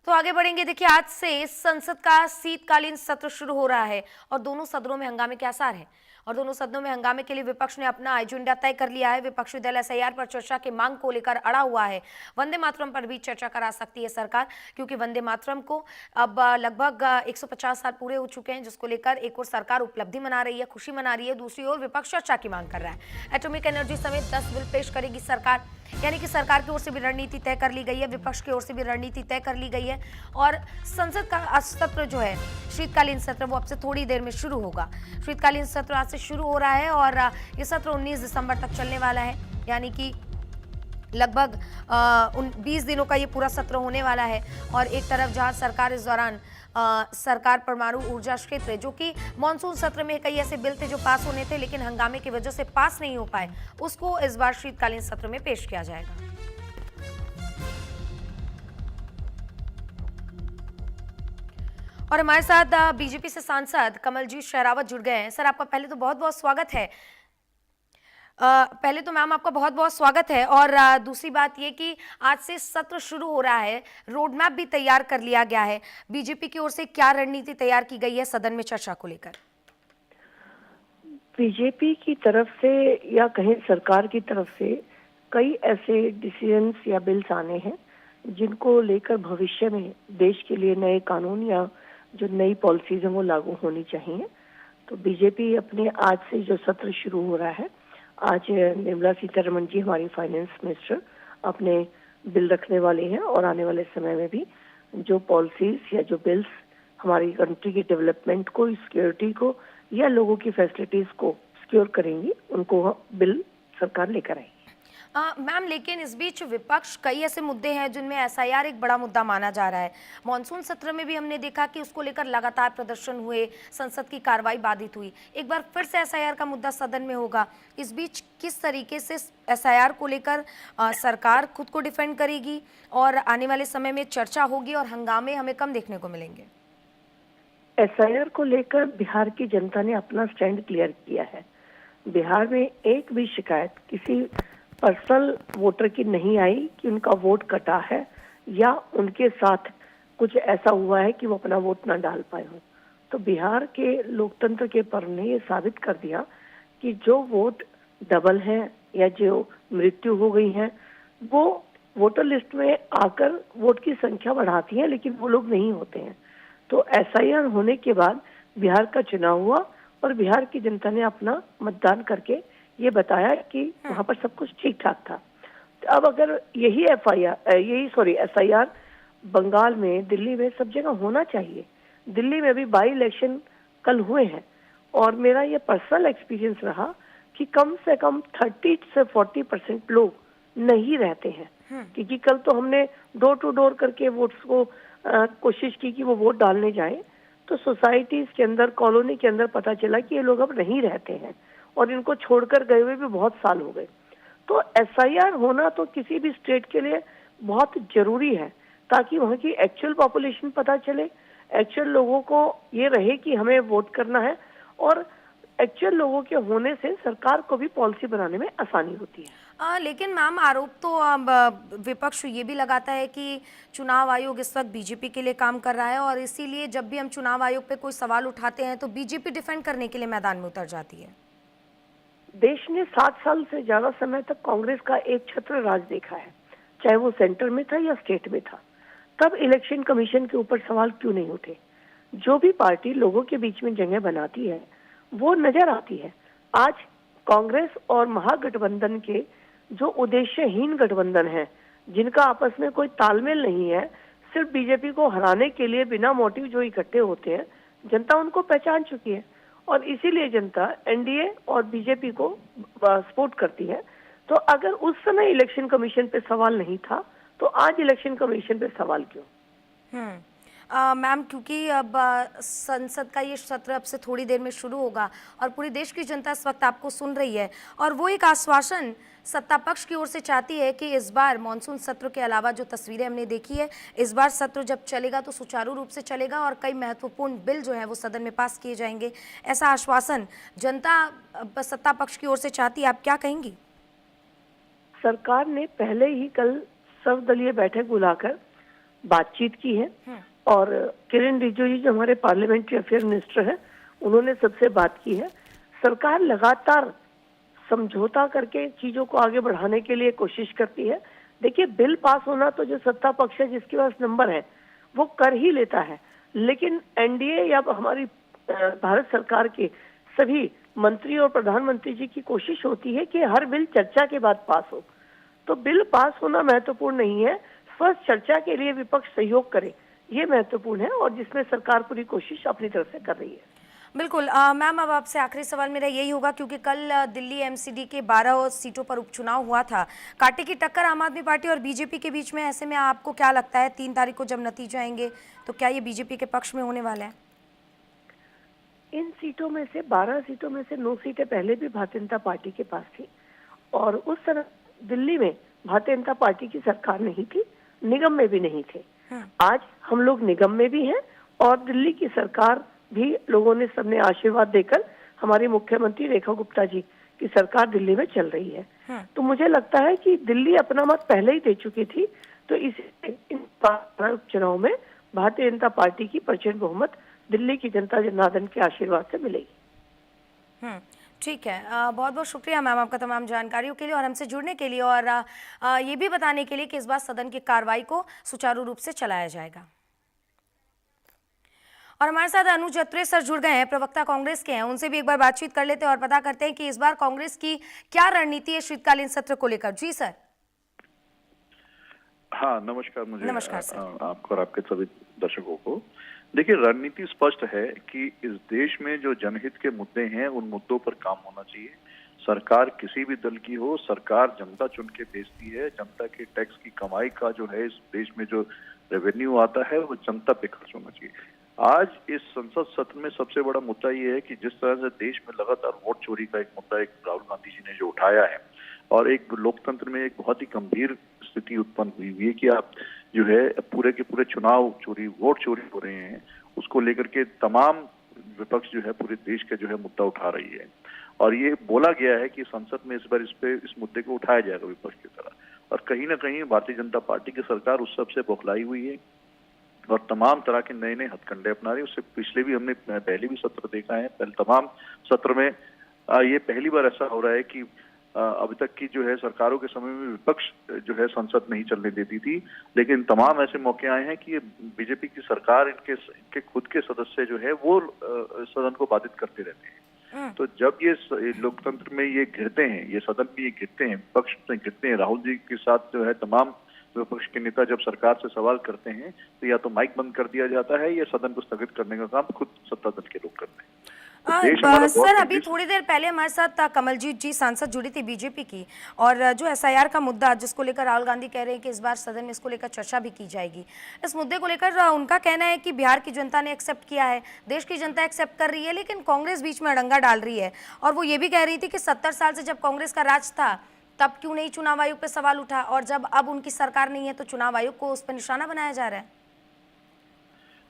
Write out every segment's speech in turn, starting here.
तो आगे बढ़ेंगे। देखिए, आज से संसद का शीतकालीन सत्र शुरू हो रहा है और दोनों सदनों में हंगामे के आसार हैं। और दोनों सदनों में हंगामे के लिए विपक्ष ने अपना एजेंडा तय कर लिया है। विपक्षी दल एसआईआर पर चर्चा की मांग को लेकर अड़ा हुआ है। वंदे मातरम पर भी चर्चा करा सकती है सरकार, क्योंकि वंदे मातरम को अब लगभग 150 साल पूरे हो चुके हैं, जिसको लेकर एक और सरकार उपलब्धि मना रही है, खुशी मना रही है, दूसरी ओर विपक्ष चर्चा की मांग कर रहा है। एटॉमिक एनर्जी समेत 10 बिल पेश करेगी सरकार, यानी कि सरकार की ओर से भी रणनीति तय कर ली गई है, विपक्ष की ओर से भी रणनीति तय कर ली गई है। और संसद का सत्र जो है, शीतकालीन सत्र, वो अब से थोड़ी देर में शुरू होगा। शीतकालीन सत्र आज से शुरू हो रहा है और ये सत्र 19 दिसंबर तक चलने वाला है, यानी कि लगभग 20 दिनों का ये पूरा सत्र होने वाला है। और एक तरफ जहां सरकार इस दौरान सरकार परमाणु ऊर्जा क्षेत्र, जो कि मानसून सत्र में कई ऐसे बिल थे जो पास होने थे लेकिन हंगामे की वजह से पास नहीं हो पाए, उसको इस बार शीतकालीन सत्र में पेश किया जाएगा। और हमारे साथ बीजेपी से सांसद कमलजीत शेरावत जुड़ गए हैं। सर, आपका पहले तो बहुत बहुत स्वागत है। पहले तो मैम आपका बहुत बहुत स्वागत है। और दूसरी बात ये कि आज से सत्र शुरू हो रहा है, रोड मैप भी तैयार कर लिया गया है। बीजेपी की ओर से क्या रणनीति तैयार की गई है सदन में चर्चा को लेकर? बीजेपी की तरफ से या कहें सरकार की तरफ से कई ऐसे डिसीजंस या बिल्स आने हैं जिनको लेकर भविष्य में देश के लिए नए कानून या जो नई पॉलिसीज हैं वो लागू होनी चाहिए। तो बीजेपी अपने आज से जो सत्र शुरू हो रहा है, आज निर्मला सीतारमण जी हमारी फाइनेंस मिनिस्टर अपने बिल रखने वाले हैं और आने वाले समय में भी जो पॉलिसीज या जो बिल्स हमारी कंट्री की डेवलपमेंट को, सिक्योरिटी को या लोगों की फैसिलिटीज को सिक्योर करेंगी, उनको बिल सरकार लेकर आएगी। मैम, लेकिन इस बीच विपक्ष कई ऐसे मुद्दे हैं जिनमें एसआईआर एक बड़ा मुद्दा माना जा रहा है। मानसून सत्र में भी हमने देखा कि उसको लेकर लगातार प्रदर्शन हुए, संसद की कार्रवाई बाधित हुई। एक बार फिर से एसआईआर का मुद्दा सदन में होगा। इस बीच किस तरीके से एसआईआर को लेकर सरकार खुद को डिफेंड करेगी और आने वाले समय में चर्चा होगी और हंगामे हमें कम देखने को मिलेंगे? एसआईआर को लेकर बिहार की जनता ने अपना स्टैंड क्लियर किया है। बिहार में एक भी शिकायत किसी पर्सनल वोटर की नहीं आई कि उनका वोट कटा है या उनके साथ कुछ ऐसा हुआ है कि वो अपना वोट ना डाल पाए हो। तो बिहार के लोकतंत्र के पर्व ने ये साबित कर दिया कि जो वोट डबल है या जो मृत्यु हो गई है, वो वोटर लिस्ट में आकर वोट की संख्या बढ़ाती है, लेकिन वो लोग नहीं होते हैं। तो एसआईआर होने के बाद बिहार का चुनाव हुआ और बिहार की जनता ने अपना मतदान करके ये बताया कि वहां पर सब कुछ ठीक ठाक था। तो अब अगर यही एसआईआर बंगाल में, दिल्ली में, सब जगह होना चाहिए। दिल्ली में भी बाई इलेक्शन कल हुए हैं और मेरा ये पर्सनल एक्सपीरियंस रहा कि कम से कम 30 से 40% लोग नहीं रहते हैं, क्योंकि कल तो हमने डोर टू डोर करके वोट्स को कोशिश की कि वो वोट डालने जाए, तो सोसाइटीज के अंदर, कॉलोनी के अंदर पता चला कि ये लोग अब नहीं रहते हैं और इनको छोड़कर गए हुए भी बहुत साल हो गए। तो एसआईआर होना तो किसी भी स्टेट के लिए बहुत जरूरी है, ताकि वहाँ की एक्चुअल पॉपुलेशन पता चले, एक्चुअल लोगों को ये रहे कि हमें वोट करना है, और एक्चुअल लोगों के होने से सरकार को भी पॉलिसी बनाने में आसानी होती है। लेकिन मैम, आरोप तो विपक्ष ये भी लगाता है कि चुनाव आयोग इस वक्त बीजेपी के लिए काम कर रहा है और इसीलिए जब भी हम चुनाव आयोग पे कोई सवाल उठाते हैं तो बीजेपी डिफेंड करने के लिए मैदान में उतर जाती है। देश ने 7 साल से ज्यादा समय तक कांग्रेस का एक छत्र राज देखा है, चाहे वो सेंटर में था या स्टेट में था। तब इलेक्शन कमीशन के ऊपर सवाल क्यों नहीं उठे? जो भी पार्टी लोगों के बीच में जगह बनाती है वो नजर आती है। आज कांग्रेस और महागठबंधन के जो उद्देश्यहीन गठबंधन है, जिनका आपस में कोई तालमेल नहीं है, सिर्फ बीजेपी को हराने के लिए बिना मोटिव जो इकट्ठे होते हैं, जनता उनको पहचान चुकी है और इसीलिए जनता एनडीए और बीजेपी को सपोर्ट करती है। तो अगर उस समय इलेक्शन कमीशन पे सवाल नहीं था तो आज इलेक्शन कमीशन पे सवाल क्यों? मैम, क्योंकि अब संसद का ये सत्र अब से थोड़ी देर में शुरू होगा और पूरे देश की जनता इस वक्त आपको सुन रही है और वो एक आश्वासन सत्ता पक्ष की ओर से चाहती है कि इस बार मानसून सत्र के अलावा जो तस्वीरें हमने देखी है, इस बार सत्र जब चलेगा तो सुचारू रूप से चलेगा और कई महत्वपूर्ण बिल जो है वो सदन में पास किए जाएंगे। ऐसा आश्वासन जनता सत्ता पक्ष की ओर से चाहती है। आप क्या कहेंगी? सरकार ने पहले ही कल सर्वदलीय बैठक बुलाकर बातचीत की है। और किरण रिजिजू जो हमारे पार्लियामेंट्री अफेयर मिनिस्टर है, उन्होंने सबसे बात की है। सरकार लगातार समझौता करके चीजों को आगे बढ़ाने के लिए कोशिश करती है। देखिए, बिल पास होना तो जो सत्ता पक्ष है, जिसके पास नंबर है, वो कर ही लेता है, लेकिन एनडीए या हमारी भारत सरकार के सभी मंत्री और प्रधानमंत्री जी की कोशिश होती है कि हर बिल चर्चा के बाद पास हो। तो बिल पास होना महत्वपूर्ण नहीं है, फर्स्ट चर्चा के लिए विपक्ष सहयोग करे, ये महत्वपूर्ण है, और जिसमें सरकार पूरी कोशिश अपनी तरफ से कर रही है। बिल्कुल। मैम, अब आपसे आखिरी सवाल मेरा यही होगा, क्योंकि कल दिल्ली एमसीडी के 12 सीटों पर उपचुनाव हुआ था, कांटे की टक्कर आम आदमी पार्टी और बीजेपी के बीच में। ऐसे में आपको क्या लगता है 3 तारीख को जब नतीजे आएंगे तो क्या ये बीजेपी के पक्ष में होने वाला है? इन सीटों में से 12 सीटों में से 9 सीटें पहले भी भारतीय जनता पार्टी के पास थी, और उस समय दिल्ली में भारतीय जनता पार्टी की सरकार नहीं थी, निगम में भी नहीं थे। आज हम लोग निगम में भी हैं, और दिल्ली की सरकार भी लोगों ने सबने आशीर्वाद देकर हमारी मुख्यमंत्री रेखा गुप्ता जी की सरकार दिल्ली में चल रही है। तो मुझे लगता है कि दिल्ली अपना मत पहले ही दे चुकी थी, तो इस इन उपचुनाव में भारतीय जनता पार्टी की प्रचंड बहुमत दिल्ली की जनता जनार्दन के आशीर्वाद से मिलेगी। ठीक है। बहुत बहुत शुक्रिया मैम आपका तमाम जानकारियों के लिए और हमसे जुड़ने के लिए, और ये भी बताने के लिए कि इस बार सदन की कार्रवाई को सुचारू रूप से चलाया जाएगा। और हमारे साथ अनुज अत्रे सर जुड़ गए हैं, प्रवक्ता कांग्रेस के हैं। उनसे भी एक बार बातचीत कर लेते हैं और पता करते हैं कि इस बार कांग्रेस की क्या रणनीति है शीतकालीन सत्र को लेकर। जी सर। हाँ, नमस्कार। नमस्कार सर। आपको और आपके सभी दर्शकों को। देखिए, रणनीति स्पष्ट है कि इस देश में जो जनहित के मुद्दे हैं, उन मुद्दों पर काम होना चाहिए। सरकार किसी भी दल की हो, सरकार जनता चुन के भेजती है। जनता के टैक्स की कमाई का जो है, इस देश में जो रेवेन्यू आता है, वो जनता पे खर्च होना चाहिए। आज इस संसद सत्र में सबसे बड़ा मुद्दा ये है कि जिस तरह से देश में लगातार वोट चोरी का एक मुद्दा एक राहुल गांधी जी ने जो उठाया है, और एक लोकतंत्र में एक बहुत ही गंभीर स्थिति उत्पन्न हुई है कि आप जो है पूरे के पूरे चुनाव चोरी, वोट चोरी हो रहे हैं, उसको लेकर के तमाम विपक्ष जो है पूरे देश का जो है मुद्दा उठा रही है। और ये बोला गया है कि संसद में इस बार इस मुद्दे को उठाया जाएगा विपक्ष की तरह, और कहीं ना कहीं भारतीय जनता पार्टी की सरकार उस सबसे बौखलाई हुई है और तमाम तरह के नए नए हथकंडे अपना रही है। उससे पिछले भी हमने पहले भी सत्र देखा है, पहले तमाम सत्र में ये पहली बार ऐसा हो रहा है कि अभी तक की जो है सरकारों के समय में विपक्ष जो है संसद नहीं चलने देती थी, लेकिन तमाम ऐसे मौके आए हैं कि बीजेपी की सरकार इनके खुद के सदस्य जो है वो सदन को बाधित करते रहते हैं। तो जब ये लोकतंत्र में ये गिरते हैं, ये सदन में ये गिरते हैं, विपक्ष में गिरते हैं, राहुल जी के साथ जो है तमाम विपक्ष के नेता जब सरकार से सवाल करते हैं, तो या तो माइक बंद कर दिया जाता है या सदन को स्थगित करने का काम खुद सत्ता दल के लोग करते हैं। सर, अभी थोड़ी देर पहले हमारे साथ कमलजीत जी सांसद जुड़ी थी बीजेपी की, और जो एसआईआर का मुद्दा जिसको लेकर राहुल गांधी कह रहे हैं कि इस बार सदन में इसको लेकर चर्चा भी की जाएगी, इस मुद्दे को लेकर उनका कहना है कि बिहार की जनता ने एक्सेप्ट किया है, देश की जनता एक्सेप्ट कर रही है, लेकिन कांग्रेस बीच में अड़ंगा डाल रही है। और वो ये भी कह रही थी कि 70 साल से जब कांग्रेस का राज था तब क्यों नहीं चुनाव आयोग पे सवाल उठा, और जब अब उनकी सरकार नहीं है तो चुनाव आयोग को उस पर निशाना बनाया जा रहा है।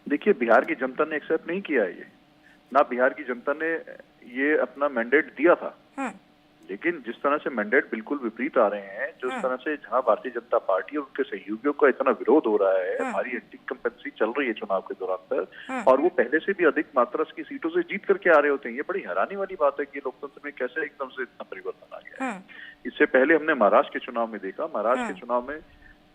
देखिए, बिहार की जनता ने एक्सेप्ट नहीं किया है ये, ना बिहार की जनता ने ये अपना मैंडेट दिया था, लेकिन जिस तरह से मैंडेट बिल्कुल विपरीत आ रहे हैं, जिस तरह से जहां भारतीय जनता पार्टी और उनके सहयोगियों का इतना विरोध हो रहा है, हमारी एंटी कंपेंसी चल रही है चुनाव के दौरान पर, और वो पहले से भी अधिक मात्रा की सीटों से जीत करके आ रहे होते हैं। ये बड़ी हैरानी वाली बात है कि लोकतंत्र में कैसे एकदम से इतना परिवर्तन आ गया है। इससे पहले हमने महाराष्ट्र के चुनाव में देखा, महाराष्ट्र के चुनाव में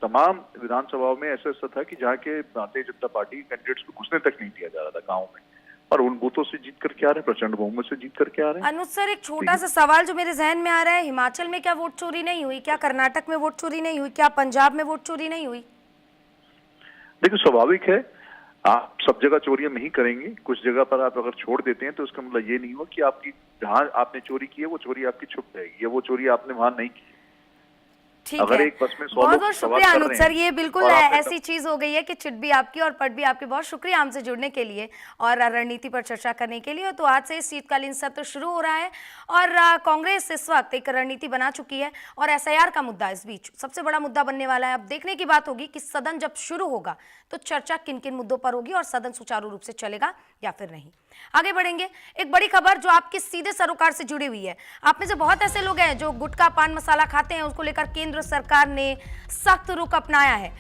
तमाम विधानसभाओं में ऐसा था कि जहाँ के भारतीय जनता पार्टी कैंडिडेट्स को घुसने तक नहीं दिया जा रहा था गाँव में, और उन बूथों से जीत करके आ रहे हैं, प्रचंड बहुमत से जीत करके आ रहे हैं। अनुज सर, एक छोटा सा सवाल जो मेरे जहन में आ रहा है, हिमाचल में क्या वोट चोरी नहीं हुई? क्या कर्नाटक में वोट चोरी नहीं हुई? क्या पंजाब में वोट चोरी नहीं हुई? देखिए, स्वाभाविक है, आप सब जगह चोरियां नहीं करेंगे, कुछ जगह पर आप अगर छोड़ देते हैं तो उसका मतलब ये नहीं हुआ कि आपकी जहां आपने चोरी की है वो चोरी आपकी छुप जाएगी, या वो चोरी आपने वहां नहीं की। ठीक अगर है, एक बस में 100 बहुत लोग बहुत सवाल शुक्रिया कर अनुज रहे सर। हैं ये बिल्कुल और आपने ऐसी चीज हो गई है कि चिट भी आपकी और पट भी आपकी। बहुत शुक्रिया हमसे जुड़ने के लिए और रणनीति पर चर्चा करने के लिए। तो आज से शीतकालीन सत्र शुरू हो रहा है और कांग्रेस इस वक्त एक रणनीति बना चुकी है और एसआईआर का मुद्दा इस बीच सबसे बड़ा मुद्दा बनने वाला है। अब देखने की बात होगी कि सदन जब शुरू होगा तो चर्चा किन किन मुद्दों पर होगी और सदन सुचारू रूप से चलेगा या फिर नहीं। आगे बढ़ेंगे, एक बड़ी खबर जो आपके सीधे सरोकार से जुड़ी हुई है। आप में से बहुत ऐसे लोग हैं जो गुटखा पान मसाला खाते हैं, उसको लेकर केंद्र सरकार ने सख्त रुख अपनाया है।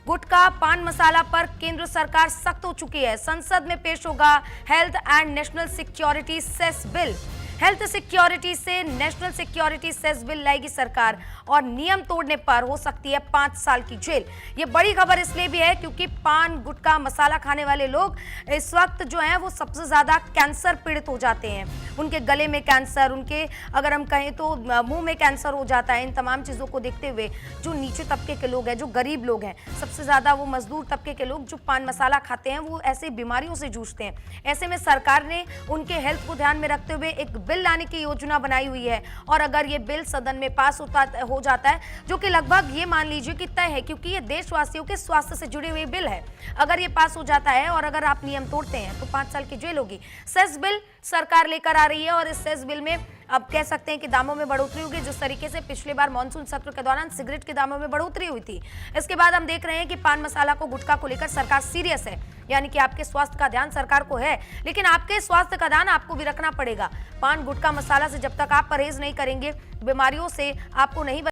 गुटखा पान मसाला पर केंद्र सरकार सख्त हो चुकी है। संसद में पेश होगा health and national security cess bill. Health security से नेशनल सिक्योरिटी सेस बिल लाएगी सरकार और नियम तोड़ने पर हो सकती है 5 साल की जेल। ये बड़ी खबर इसलिए भी है क्योंकि पान गुटखा मसाला खाने वाले लोग इस वक्त जो है वो सबसे ज्यादा कैंसर पीड़ित हो जाते हैं। उनके गले में कैंसर, उनके अगर हम कहें तो मुंह में कैंसर हो जाता है। इन तमाम चीजों को देखते हुए जो नीचे तबके के लोग हैं, जो गरीब लोग हैं, सबसे ज्यादा वो मजदूर तबके के लोग जो पान मसाला खाते हैं, वो ऐसी बीमारियों से जूझते हैं। ऐसे में सरकार ने उनके हेल्थ को ध्यान में रखते हुए एक बिल लाने की योजना बनाई हुई है और अगर ये बिल सदन में पास हो जाता है, जो कि लगभग ये मान लीजिए कि तय है क्योंकि ये देशवासियों के स्वास्थ्य से जुड़े हुए बिल है। अगर ये पास हो जाता है और अगर आप नियम तोड़ते हैं तो 5 साल की जेल होगी। सेस बिल सरकार लेकर आ रही है और इस सेस बिल में अब कह सकते हैं कि दामों में बढ़ोतरी होगी। जिस तरीके से पिछली बार मानसून सत्र के दौरान सिगरेट के दामों में बढ़ोतरी हुई थी, इसके बाद हम देख रहे हैं कि पान मसाला को, गुटखा को लेकर सरकार सीरियस है। यानी कि आपके स्वास्थ्य का ध्यान सरकार को है, लेकिन आपके स्वास्थ्य का ध्यान आपको भी रखना पड़ेगा। पान गुटखा मसाला से जब तक आप परहेज नहीं करेंगे, बीमारियों से आपको नहीं